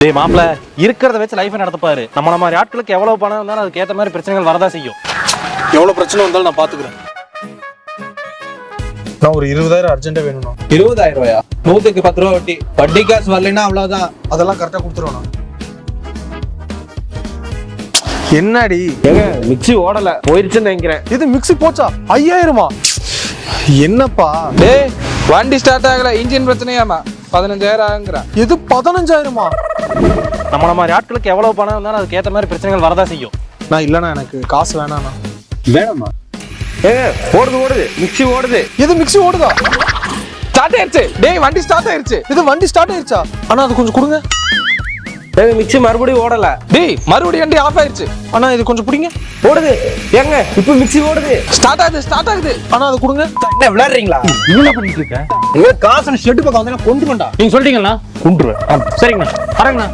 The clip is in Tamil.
டேய் மாப்ள இருக்கிறத வச்சு லைஃப் நடத்தப்பாரு. நம்ம மாதிரி ஆட்களுக்கு எவ்வளவு பணம் இருந்தாலும் அதுக்கு ஏத்த மாதிரி பிரச்சனைகள் வரதா செய்யும். எவ்வளவு பிரச்சனை வந்தாலும் நான் பாத்துக்கிறேன். நான் ஒரு 20,000 அர்ஜென்ட்டா வேணும்ண்ணா. 20,000 ரூபாயா? 100க்கு 10 ரூபா வட்டி. வட்டி காசு வரலைன்னா அவ்வளவுதான். அதெல்லாம் கரெக்டா கொடுத்துருவேண்ணா. என்னடி ஏங்க மிக்ஸி ஓடல போயிருச்சுன்னு நினைக்கிறேன். இது மிக்ஸி போச்சா? 5,000மா? என்னப்பா டேய் வண்டி ஸ்டார்ட் ஆகல, இன்ஜின் பிரச்சனையாமா, 15,000 ஆகுங்கிறான். இது 15,000மா? நம்ம மாதிரி ஆட்களுக்கு எவ்வளவு பணம் இருந்தாலும் அதுக்கு ஏத்த மாதிரி பிரச்சனைகள் வரதா செய்யும். நான் இல்லண்ணா, எனக்கு காசு வேணாண்ணா. வேணாமா? ஏங்க ஓடுது மிக்ஸி ஓடுது. இது மிக்ஸி ஓடுதா? ஸ்டார்ட் ஆயிருச்சு. டேய் வண்டி ஸ்டார்ட் ஆயிருச்சு. இது வண்டி ஸ்டார்ட் ஆயிருச்சா? அண்ணா அது கொஞ்சம் கொடுங்க. ஏங்க மிக்ஸி மறுபடியும் ஓடல. டேய் மறுபடியும் வண்டி ஆஃப் ஆயிருச்சு. அண்ணா இது கொஞ்சம் பிடிங்க. ஓடுது. ஏங்க இப்போ மிக்ஸி ஓடுது. ஸ்டார்ட் ஆகுது. அண்ணா அது கொடுங்க. என்ன விளையாடுறீங்களா? என்ன பண்ணிட்டு இருக்க? காசு ஷெட்டு பக்கம் வந்து கொண்டு கொண்டா. நீங்க சொல்லிட்டீங்களா? குண்டுருவேன். சரிங்கண்ணா, வரேங்கண்ணா.